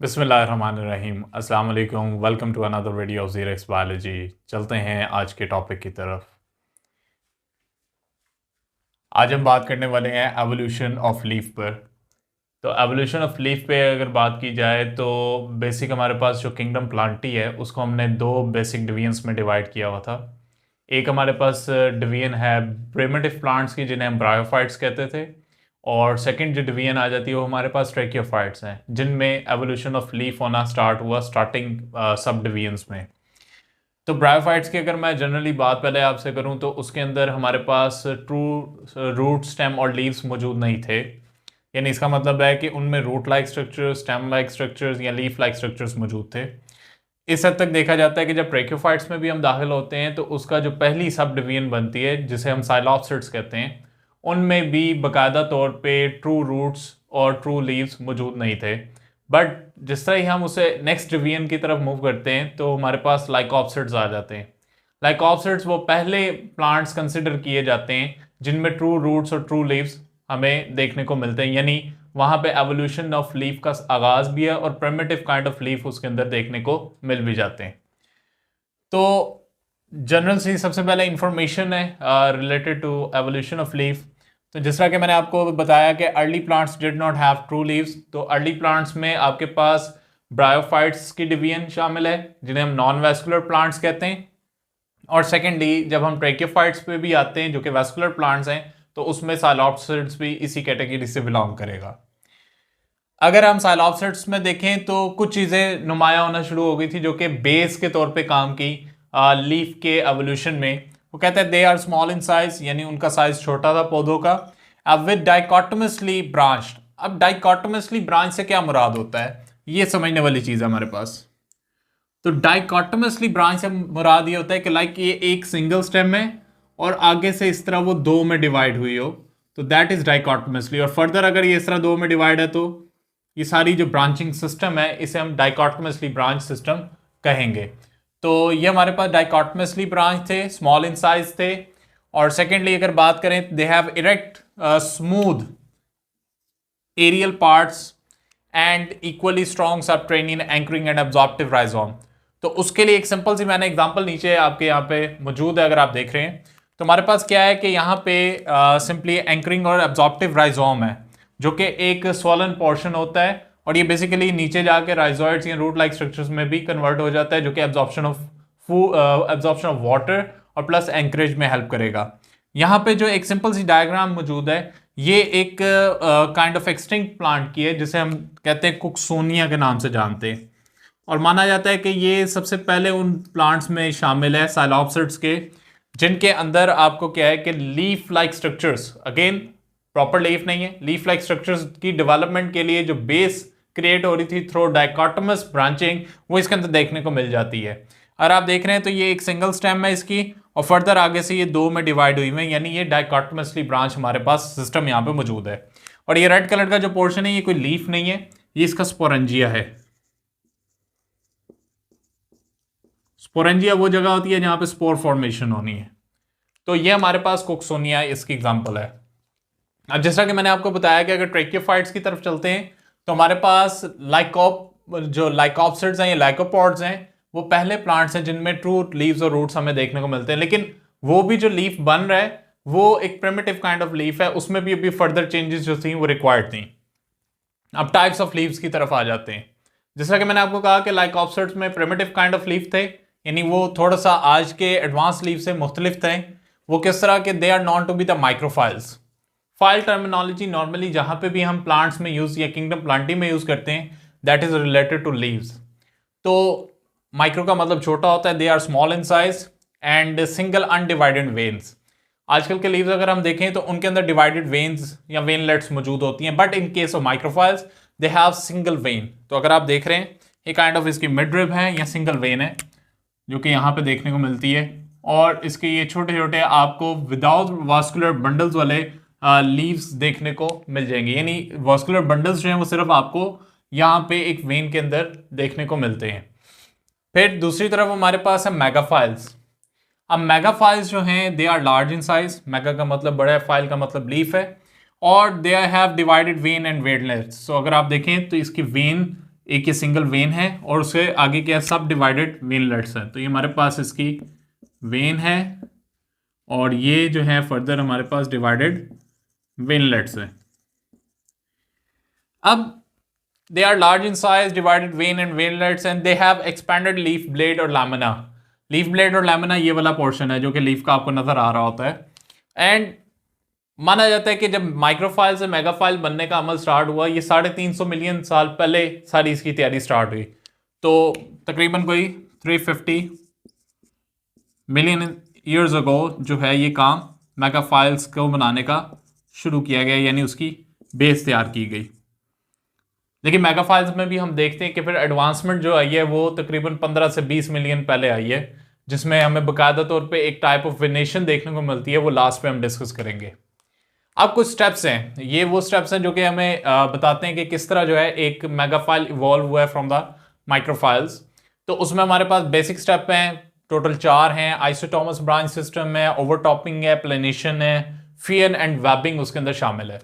बिस्मिल्लाहिर्रहमानिर्रहीम अस्सलाम वालेकुम। Welcome to another video of zero x biology. चलते हैं आज के टॉपिक की तरफ। आज हम बात करने वाले हैं एवोल्यूशन ऑफ लीफ पर। तो एवोल्यूशन ऑफ लीफ पे अगर बात की जाए तो बेसिक हमारे पास जो किंगडम प्लांटी है उसको हमने दो बेसिक डिवीजन्स में डिवाइड किया हुआ था। एक हमारे पास डिवीजन है प्रिमिटिव प्लांट्स की जिन्हें हम ब्रायोफाइट्स कहते थे, और सेकंड जो डिवीजन आ जाती है वो हमारे पास ट्रैकियोफाइट्स हैं जिनमें एवोल्यूशन ऑफ लीफ होना स्टार्ट हुआ स्टार्टिंग सब डिवीजन्स में। तो ब्रायोफाइट्स की अगर मैं जनरली बात पहले आपसे करूं तो उसके अंदर हमारे पास ट्रू रूट स्टेम और लीव्स मौजूद नहीं थे। यानी इसका मतलब है कि उनमें root like structures, stem like structures या लीफ लाइक स्ट्रक्चर्स मौजूद थे। इस हद तक देखा जाता है कि जब ट्रैकियोफाइट्स में भी हम दाखिल होते हैं तो उसका जो पहली सब डिवीजन बनती है जिसे हम साइलोप्सिड्स कहते हैं, उनमें भी बाकायदा तौर पे ट्रू रूट्स और ट्रू लीव्स मौजूद नहीं थे। बट जिस तरह ही हम उसे नेक्स्ट डिवीजन की तरफ मूव करते हैं तो हमारे पास लाइकोप्सिड्स आ जाते हैं। लाइकोप्सिड्स वो पहले प्लांट्स कंसिडर किए जाते हैं जिनमें ट्रू रूट्स और ट्रू लीव्स हमें देखने को मिलते हैं। यानी वहां पे एवोल्यूशन ऑफ लीफ का आगाज भी है और प्रिमिटिव काइंड ऑफ लीफ उसके अंदर देखने को मिल भी जाते हैं। तो जनरल सी सबसे पहले इंफॉर्मेशन है related to evolution of leaf. तो जिस तरह कि मैंने आपको बताया कि early plants did not have true leaves, तो अर्ली प्लांट्स में आपके पास ब्रायोफाइट्स की डिवीजन शामिल है जिन्हें हम नॉन वेस्कुलर प्लांट्स कहते हैं। और सेकेंडली जब हम ट्रैकियोफाइट्स पे भी आते हैं जो कि वेस्कुलर प्लांट्स हैं तो उसमें साइलोप्सिड्स भी इसी कैटेगरी से बिलोंग करेगा। अगर हम साइलोप्सिड्स में देखें तो कुछ चीज़ें नुमाया होना शुरू हो गई थी जो कि बेस के तौर पे काम की लीफ के एवोल्यूशन में। वो कहते हैं they are small in size, यानी उनका साइज छोटा था पौधों का। अब विद डाइकोटमसली ब्रांच्ड। अब डाइकोटमसली ब्रांच से क्या मुराद होता है, ये समझने वाली चीज़ है हमारे पास। तो डाइकोटमसली ब्रांच से मुराद ये होता है कि लाइक ये एक सिंगल स्टेम है और आगे से इस तरह वो दो में डिवाइड हुई हो, तो दैट इज डाइकोटमसली। और फर्दर अगर ये इस तरह दो में डिवाइड है तो ये सारी जो ब्रांचिंग सिस्टम है इसे हम डाइकोटमसली ब्रांच सिस्टम कहेंगे। तो ये हमारे पास डाइकोटमसली ब्रांच थे, स्मॉल इन साइज थे। और सेकेंडली अगर बात करें they have erect smooth aerial parts and equally strong subterranean anchoring and absorptive rhizome. तो उसके लिए एक सिंपल सी मैंने एग्जांपल नीचे आपके यहाँ पे मौजूद है, अगर आप देख रहे हैं तो हमारे पास क्या है कि यहाँ पे सिंपली एंकरिंग और एब्जॉर्प्टिव राइजोम है जो कि एक स्वॉलन पोर्शन होता है, और ये बेसिकली नीचे जाके राइजोइड्स या रूट लाइक स्ट्रक्चर्स में भी कन्वर्ट हो जाता है जो कि एब्जॉर्प्शन ऑफ वाटर और प्लस एंकरेज में हेल्प करेगा। यहाँ पे जो एक सिंपल सी डायग्राम मौजूद है ये एक काइंड ऑफ एक्सटिंक्ट प्लांट की है जिसे हम कहते हैं कुक्सोनिया के नाम से जानते हैं, और माना जाता है कि ये सबसे पहले उन प्लांट्स में शामिल है साइलोप्सिड्स के जिनके अंदर आपको क्या है कि leaf like structures, again proper leaf नहीं है, लीफ लाइक स्ट्रक्चर्स की डेवलपमेंट के लिए जो बेस क्रिएट हो रही थी थ्रू डाइकोटमस ब्रांचिंग वो इसके अंदर देखने को मिल जाती है। और आप देख रहे हैं तो ये एक सिंगल स्टेम है इसकी, और फर्दर आगे से ये दो में डिवाइड हुई है, यानी ये डाइकोटमसली ब्रांच हमारे पास सिस्टम यहाँ पे मौजूद है। और ये रेड कलर का जो पोर्शन है ये कोई लीफ नहीं है, ये इसका स्पोरेंजिया है। स्पोरेंजिया वो जगह होती है जहां पे स्पोर फॉर्मेशन होनी है। तो ये हमारे पास कोक्सोनिया इसकी एग्जांपल है। अब जैसा कि मैंने आपको बताया कि अगर ट्रैकियोफाइट्स की तरफ चलते हैं तो हमारे पास लाइकोप्सिड्स हैं या लाइकोपॉड्स हैं, वो पहले प्लांट्स हैं जिनमें ट्रू लीव्स और रूट्स हमें देखने को मिलते हैं। लेकिन वो भी जो लीफ बन रहा है वो एक प्रिमिटिव काइंड ऑफ लीफ है, उसमें भी अभी फर्दर चेंजेस जो थी वो रिक्वायर्ड थी। अब टाइप्स ऑफ लीव्स की तरफ आ जाते हैं। जैसा कि मैंने आपको कहा कि लाइकोप्सिड्स में प्रिमिटिव काइंड ऑफ लीफ थे, यानी वो थोड़ा सा आज के एडवांस लीफ से मुख्तलिफ थे। वो किस तरह के, they are known to be the microphylls. Phyll terminology normally जहां पे भी हम प्लांट्स में यूज या किंगडम प्लांटी में यूज करते हैं that is related to leaves. तो माइक्रो का मतलब छोटा होता है, they are small in size and single undivided veins. आजकल के लीव्स अगर हम देखें तो उनके अंदर डिवाइडेड वेन्स या वेनलेट्स मौजूद होती हैं, but in case of microphylls they have single vein. तो अगर आप देख रहे हैं ये काइंड ऑफ इसकी मिडरिब है या सिंगल वेन है जो कि यहाँ पे देखने को मिलती है, और इसके ये छोटे छोटे आपको विदाउट वास्कुलर बंडल्स वाले लीव्स देखने को मिल जाएंगे। यानी वास्कुलर बंडल्स जो हैं वो सिर्फ आपको यहाँ पे एक वेन के अंदर देखने को मिलते हैं। फिर दूसरी तरफ हमारे पास है मेगाफाइल्स। अब मेगाफाइल्स जो हैं they are large in size, mega का मतलब बड़ा है, फाइल का मतलब लीफ है, और they have divided vein and veinlets. So अगर आप देखें तो इसकी वेन एक ये सिंगल वेन है और उसके आगे क्या सब डिवाइडेड वेनलेट्स हैं। तो ये हमारे पास इसकी वेन है और ये जो है फर्दर हमारे पास डिवाइडेड वेनलेट्स है। अब they are large in size, divided vein and veinlets, and they have expanded leaf blade और lamina. लीफ ब्लेड और लैमिना ये वाला पोर्शन है जो कि लीफ का आपको नजर आ रहा होता है। एंड माना जाता है कि जब माइक्रोफाइल से मेगाफाइल बनने का अमल स्टार्ट हुआ, ये 350 मिलियन साल पहले सारी इसकी तैयारी स्टार्ट हुई। तो तकरीबन कोई 350 मिलियन ईयर्स अगो जो है ये काम मेगाफाइल्स को बनाने का शुरू किया गया, यानी उसकी बेस तैयार की गई। लेकिन मेगाफाइल्स में भी हम देखते हैं कि फिर एडवांसमेंट जो आई है वो तकरीबन 15 से 20 मिलियन पहले आई है, जिसमें हमें बाकायदा तौर पे एक टाइप ऑफ वेनेशन देखने को मिलती है। वो लास्ट पे हम डिस्कस करेंगे। अब कुछ स्टेप्स हैं, ये वो स्टेप्स हैं जो कि हमें बताते हैं कि किस तरह जो है एक मेगाफाइल इवॉल्व हुआ है फ्रॉम द माइक्रोफाइल्स। तो उसमें हमारे पास बेसिक स्टेप हैं, टोटल 4 हैं। आइसोटोमस ब्रांच सिस्टम है, ओवरटॉपिंग है, प्लेनेशन है, फियन एंड वेबिंग उसके अंदर शामिल है।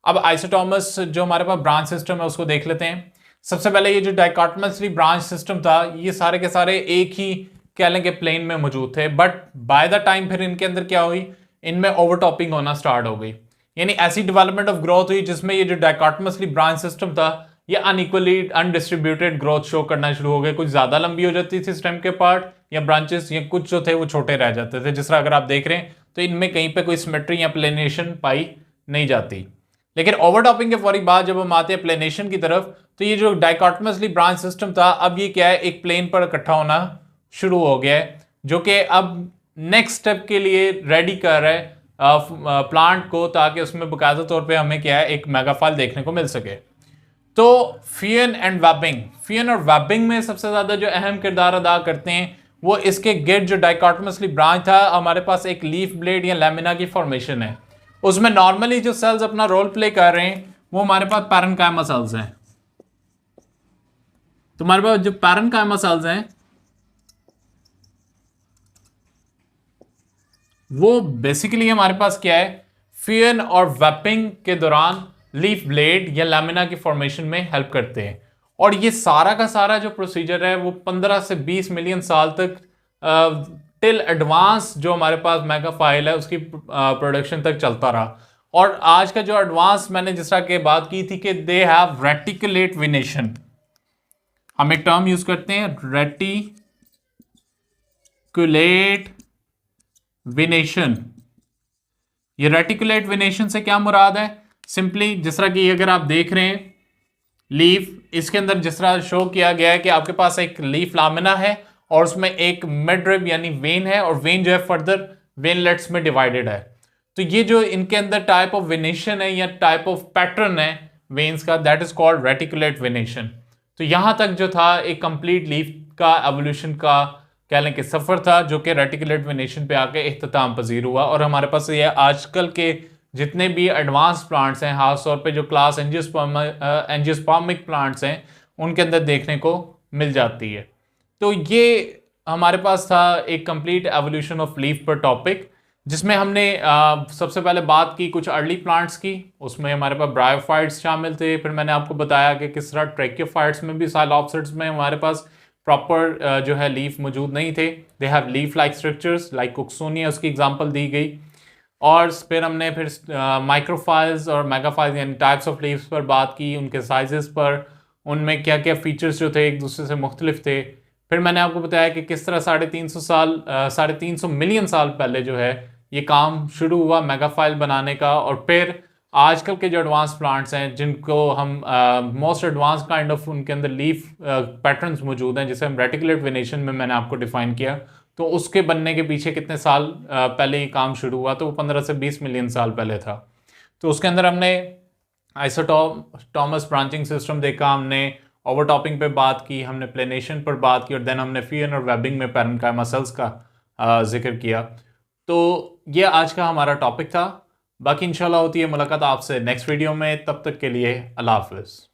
अब आइसोटोमस जो हमारे पास ब्रांच सिस्टम है उसको देख लेते हैं। सबसे पहले ये जो डाइकोटोमसली ब्रांच सिस्टम था, ये सारे के सारे एक ही कह लें कि प्लेन में मौजूद थे, बट बाय द टाइम फिर इनके अंदर क्या हुई, इनमें ओवरटॉपिंग होना स्टार्ट हो गई। यानी ऐसी डेवलपमेंट ऑफ ग्रोथ हुई जिसमें ये जो डाइकोटोमसली ब्रांच सिस्टम था ये अनइक्वली अनडिस्ट्रीब्यूटेड ग्रोथ शो करना शुरू हो गए। कुछ ज्यादा लंबी हो जाती थी स्टेम के पार्ट या ब्रांचेस, या कुछ जो थे वो छोटे रह जाते थे। जिस तरह अगर आप देख रहे हैं तो इनमें कहीं पे कोई सिमेट्री या प्लेनेशन पाई नहीं जाती। लेकिन ओवरटॉपिंग के फौरी बाद जब हम आते हैं प्लेनेशन की तरफ, तो ये जो डाइकोटोमसली ब्रांच सिस्टम था अब ये क्या है, एक प्लेन पर इकट्ठा होना शुरू हो गया है, जो कि अब नेक्स्ट स्टेप के लिए रेडी कर रहा है प्लांट को, ताकि उसमें बाकायदा तौर पे हमें क्या है एक मेगाफाइल देखने को मिल सके। तो फियन एंड वेबिंग, फियन और वेबिंग में सबसे ज्यादा जो अहम किरदार अदा करते हैं वो इसके गिर्द जो डाइकोटोमसली ब्रांच था, हमारे पास एक लीफ ब्लेड या लैमिना की फॉर्मेशन है। उसमें नॉर्मली जो सेल्स अपना रोल प्ले कर रहे हैं वो हमारे पास पैरेन्काइमा सेल्स हैं। तो हमारे पास जो पैरेन्काइमा सेल्स हैं वो बेसिकली हमारे पास क्या है, फियन और वेपिंग के दौरान लीफ ब्लेड या लैमिना की फॉर्मेशन में हेल्प करते हैं। और ये सारा का सारा जो प्रोसीजर है वो 15 से 20 मिलियन साल तक टिल एडवांस जो हमारे पास मेगाफाइल है उसकी प्रोडक्शन तक चलता रहा। और आज का जो एडवांस मैंने जिस तरह की बात की थी कि दे हैव रेटिकुलेट वेनेशन, हम एक टर्म यूज करते हैं रेटिकुलेट वेनेशन। ये रेटिकुलेट वेनेशन से क्या मुराद है, सिंपली जिस तरह की अगर आप देख रहे हैं लीफ, इसके अंदर जिस तरह शो किया गया है कि आपके पास एक लीफ लामिना है और उसमें एक मिडरिब यानी वेन है, और वेन जो है फर्दर वेनलेट्स में डिवाइडेड है। तो ये जो इनके अंदर टाइप ऑफ वेनेशन है या टाइप ऑफ पैटर्न है वेन्स का, that is called reticulate venation. तो यहां तक जो था एक कंप्लीट लीफ का एवोल्यूशन का कह लें कि सफर था, जो कि रेटिकुलेट वेनेशन पे आके इख्तिताम पजीर हुआ। और हमारे पास ये आजकल के जितने भी एडवांस प्लांट्स हैं, खासतौर पे जो क्लास एंजियोस्पर्मिक प्लांट्स हैं, उनके अंदर देखने को मिल जाती है। तो ये हमारे पास था एक कंप्लीट एवोल्यूशन ऑफ लीफ पर टॉपिक, जिसमें हमने सबसे पहले बात की कुछ अर्ली प्लांट्स की। उसमें हमारे पास ब्रायोफाइट्स शामिल थे। फिर मैंने आपको बताया कि किस तरह ट्रैकियोफाइट्स में भी साइलोप्सिड्स में हमारे पास प्रॉपर जो है लीफ मौजूद नहीं थे। They have leaf like structures like Cooksonia, उसकी एग्जांपल दी गई। और फिर हमने फिर माइक्रोफाइल्स और मेगाफाइल्स यानी टाइप्स ऑफ लीव्स पर बात की, उनके साइजेस पर, उनमें क्या क्या फीचर्स जो थे एक दूसरे से मुख्तलिफ थे। फिर मैंने आपको बताया कि किस तरह 350 मिलियन साल पहले जो है ये काम शुरू हुआ मेगाफाइल बनाने का। और फिर आजकल के जो एडवांस प्लांट्स हैं, जिनको हम मोस्ट एडवांस काइंड ऑफ उनके अंदर लीफ पैटर्न्स मौजूद हैं, जिसे हम रेटिकुलेट वेनेशन में मैंने आपको डिफाइन किया, तो उसके बनने के पीछे कितने साल पहले ये काम शुरू हुआ, तो वो 15 से 20 मिलियन साल पहले था। तो उसके अंदर हमने आइसोटोमस ब्रांचिंग सिस्टम देखा, हमने ओवरटॉपिंग पे बात की, हमने प्लेनेशन पर बात की, और देन हमने फियन और वेबिंग में पैरेन्काइमा सेल्स का जिक्र किया। तो ये आज का हमारा टॉपिक था। बाकी इंशाल्लाह होती है मुलाकात आपसे नेक्स्ट वीडियो में। तब तक के लिए अल्लाह हाफ़िज़।